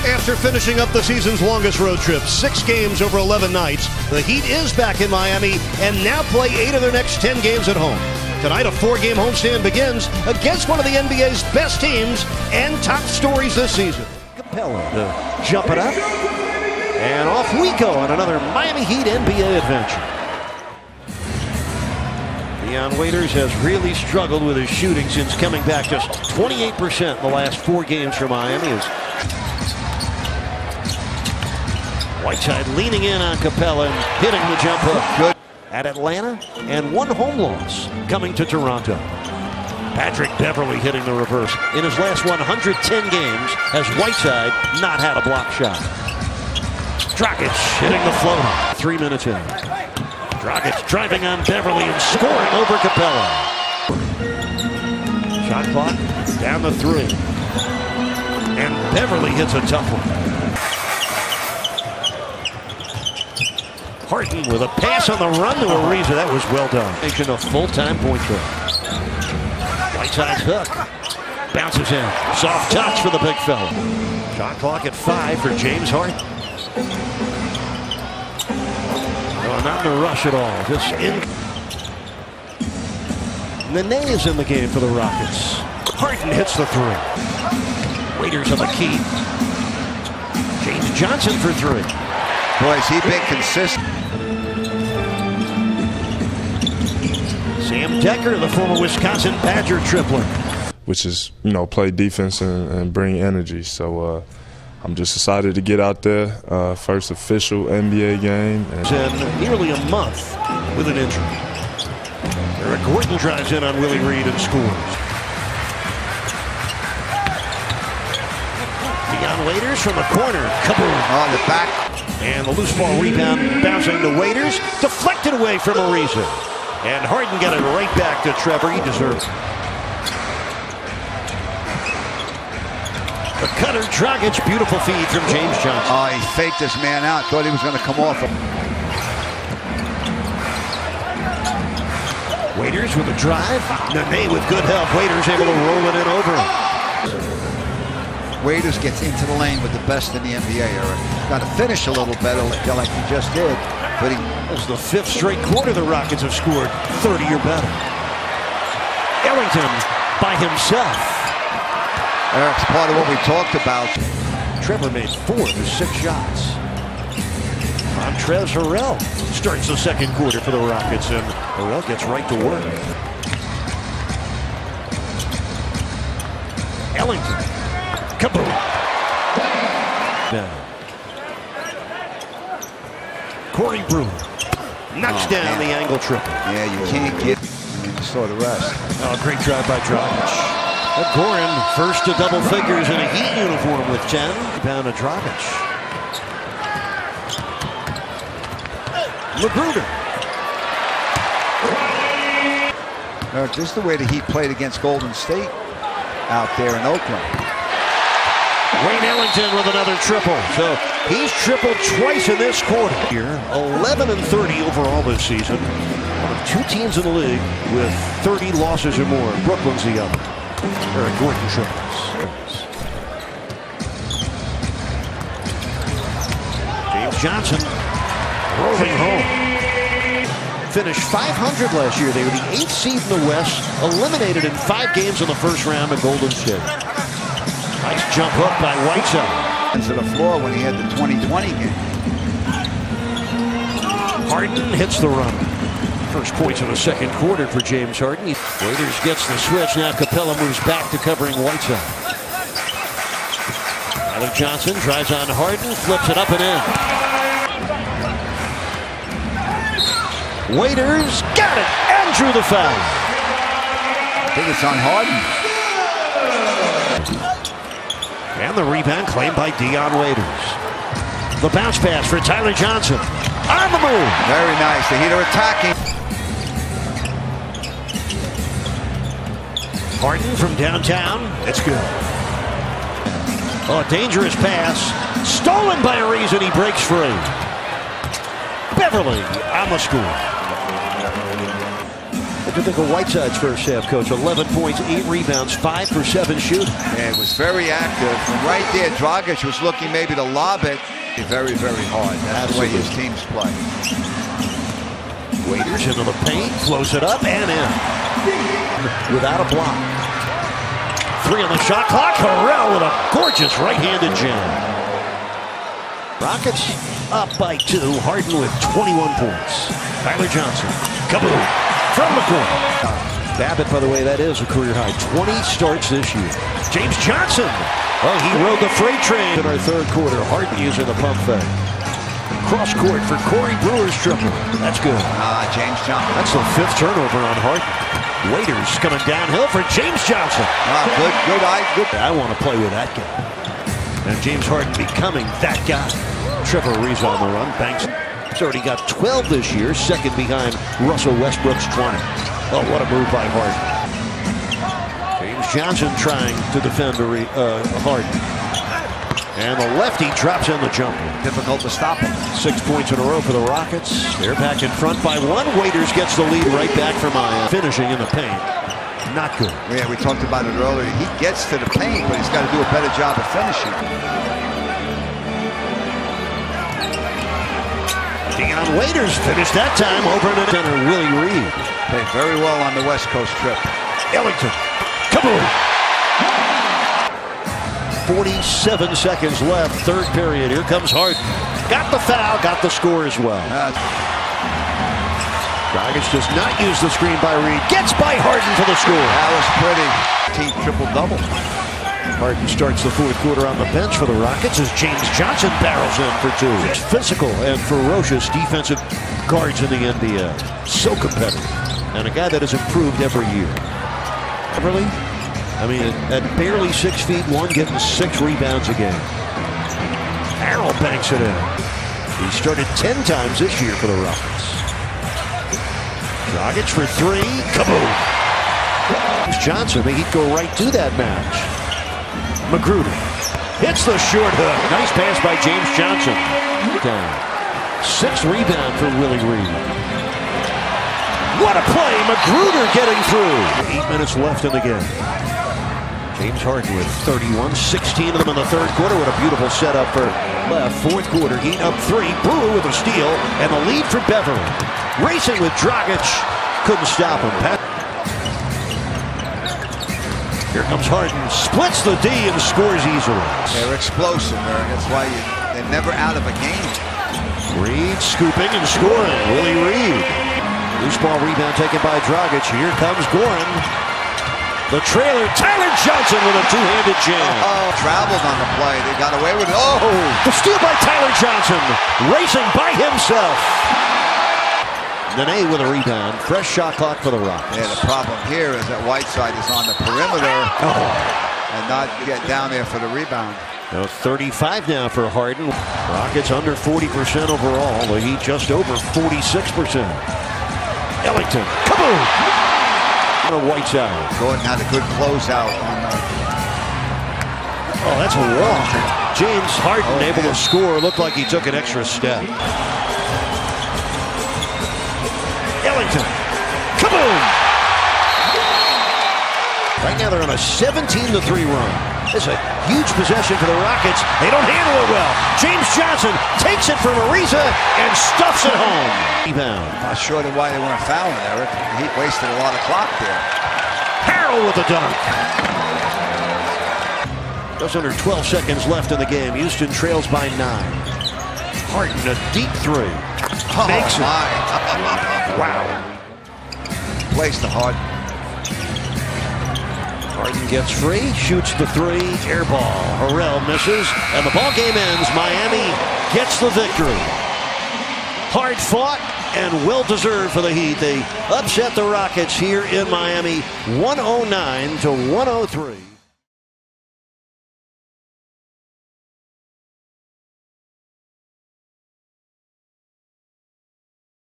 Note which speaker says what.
Speaker 1: After finishing up the season's longest road trip, 6 games over 11 nights, the Heat is back in Miami and now play 8 of their next 10 games at home. Tonight, a 4-game homestand begins against one of the NBA's best teams and top stories this season. Capella to jump it up, and off we go on another Miami Heat NBA adventure. Dion Waiters has really struggled with his shooting since coming back, just 28% in the last 4 games for Miami. Whiteside leaning in on Capella and hitting the jump hook. Good at Atlanta, and 1 home loss coming to Toronto. Patrick Beverley hitting the reverse. In his last 110 games, has Whiteside not had a block shot. Dragic hitting the floater. 3 minutes in. Dragic driving on Beverley and scoring over Capella. Shot clock down to 3. And Beverley hits a tough one. Harden with a pass on the run to Ariza. That was well done. A full-time point guard. Whiteside's hook. Bounces in. Soft touch for the big fella. Shot clock at 5 for James Harden. No, not in a rush at all. Just in. Nene is in the game for the Rockets. Harden hits the 3. Waiters on the key. James Johnson for 3.
Speaker 2: Boy, has he been consistent.
Speaker 1: Sam Decker, the former Wisconsin Badger tripler.
Speaker 3: Which is, play defense and bring energy. So I'm just excited to get out there. First official NBA game.
Speaker 1: And nearly a month with an injury. Eric Gordon drives in on Willie Reed and scores. Dion Waiters from the corner. Kaboom.
Speaker 2: On the back.
Speaker 1: And the loose ball rebound bouncing to Waiters. Deflected away from Ariza. And Harden got it right back to Trevor. He deserves it. The cutter, Dragic, beautiful feed from James Johnson.
Speaker 2: Oh, he faked this man out. Thought he was going to come off him.
Speaker 1: Waiters with a drive. Nene with good help. Waiters able to roll it in over him.
Speaker 2: Waiters gets into the lane with the best in the NBA, Eric. Got to finish a little better like he just did. But
Speaker 1: this is the 5th straight quarter the Rockets have scored 30 or better. Ellington by himself.
Speaker 2: Eric's part of what we talked about.
Speaker 1: Trevor made 4 of his 6 shots. Montrezl Harrell starts the 2nd quarter for the Rockets, and Harrell gets right to work. Ellington. Kaboom. Down. Corey Brewer knocks down the angle triple.
Speaker 2: Yeah, you can't get. You saw the rest.
Speaker 1: Oh, great drive by Dragic. Goran first to double figures in a Heat uniform with 10. Down to Dragic. Magruder.
Speaker 2: Eric, this is the way the Heat played against Golden State out there in Oakland.
Speaker 1: Wayne Ellington with another triple. So he's tripled twice in this quarter. Here, 11-30 overall this season. One of 2 teams in the league with 30 losses or more. Brooklyn's the other. Eric Gordon triples. James Johnson rolling home. Finished 500 last year. They were the 8th seed in the West. Eliminated in 5 games in the first round of Golden State. Nice jump hook by Whiteside.
Speaker 2: To the floor when he had the 2020 game.
Speaker 1: Harden hits the run. First points in the 2nd quarter for James Harden. Waiters gets the switch. Now Capella moves back to covering Whiteside. Tyler Johnson drives on Harden, flips it up and in. Waiters got it and drew the foul.
Speaker 2: I think it's on Harden.
Speaker 1: And the rebound claimed by Dion Waiters. The bounce pass for Tyler Johnson. On the move.
Speaker 2: Very nice. The Heat are attacking.
Speaker 1: Harden from downtown. It's good. Oh, dangerous pass. Stolen by Ariza, and he breaks free. Beverley on the score. What do you think of Whiteside's first half, Coach? 11 points, 8 rebounds, 5 for 7 shooting.
Speaker 2: Yeah, it was very active. From right there, Dragic was looking maybe to lob it. Very, very hard. That's the way his teams play.
Speaker 1: Waiters into the paint, flows it up and in. Without a block. 3 on the shot clock. Harrell with a gorgeous right-handed jam. Rockets up by 2. Harden with 21 points. Tyler Johnson. Kaboom. From the corner. Babbitt, by the way, that is a career high. 20 starts this year. James Johnson. Oh, he rode the freight train in our third quarter. Harden using the pump fake. Cross court for Corey Brewer's triple. That's good.
Speaker 2: James Johnson.
Speaker 1: That's the 5th turnover on Harden. Waiters coming downhill for James Johnson.
Speaker 2: Good eye. Good.
Speaker 1: I want to play with that guy. And James Harden becoming that guy. Trevor Ariza on the run. Banks. He's already got 12 this year, second behind Russell Westbrook's 20. Oh, what a move by Harden. James Johnson trying to defend Harden. And the lefty drops in the jumper.
Speaker 2: Difficult to stop him.
Speaker 1: 6 points in a row for the Rockets. They're back in front by 1. Waiters gets the lead right back for Miami. Finishing in the paint. Not good.
Speaker 2: Yeah, we talked about it earlier. He gets to the paint, but he's got to do a better job of finishing.
Speaker 1: Dion Waiters finished that time over to center Willie Reed.
Speaker 2: Played very well on the West Coast trip.
Speaker 1: Ellington. Kaboom! 47 seconds left, third period. Here comes Harden. Got the foul, got the score as well. Dragic does not use the screen by Reed. Gets by Harden for the score.
Speaker 2: That was pretty. Team triple-double.
Speaker 1: Harden starts the fourth quarter on the bench for the Rockets as James Johnson barrels in for 2. It's physical and ferocious defensive guards in the NBA. So competitive. And a guy that has improved every year. Beverly, I mean, at barely 6 feet 1, getting 6 rebounds a game. Harrell banks it in. He started 10 times this year for the Rockets. Dragic for 3. Kaboom! Johnson, he'd go right to that match. Magruder hits the short hook. Nice pass by James Johnson. Down. 6th rebound for Willie Reed. What a play! Magruder getting through. 8 minutes left in the game. James Harden with 31, 16 of them in the third quarter. What a beautiful setup for left. Fourth quarter, Heat up 3. Brewer with a steal and the lead for Beverly. Racing with Dragic. Couldn't stop him. Here comes Harden. Splits the D and scores easily.
Speaker 2: They're explosive. That's why they're never out of a game.
Speaker 1: Reed scooping and scoring. Willie Reed. Loose ball rebound taken by Dragic. Here comes Goran. The trailer, Tyler Johnson with a 2-handed jam.
Speaker 2: Traveled on the play. They got away with it. Oh!
Speaker 1: The steal by Tyler Johnson. Racing by himself. Nene with a rebound. Fresh shot clock for the Rockets.
Speaker 2: Yeah, the problem here is that Whiteside is on the perimeter and not get down there for the rebound.
Speaker 1: 35 now for Harden. Rockets under 40% overall. The Heat just over 46%. Ellington. Kaboom! Whiteside.
Speaker 2: Gordon had a good closeout on
Speaker 1: Oh, that's a walk. James Harden able to score. Looked like he took an extra step. Ellington. Kaboom! Right now they're on a 17-3 run. It's a huge possession for the Rockets. They don't handle it well. James Johnson takes it from Ariza and stuffs it home. Rebound.
Speaker 2: Not sure why they weren't fouling, Eric. He wasted a lot of clock there.
Speaker 1: Harrell with the dunk. Just under 12 seconds left in the game. Houston trails by 9. Harden a deep 3. Makes it. Wow.
Speaker 2: Plays the Harden.
Speaker 1: Harden gets free, shoots the 3, air ball. Harrell misses, and the ball game ends. Miami gets the victory. Hard fought and well deserved for the Heat. They upset the Rockets here in Miami, 109-103.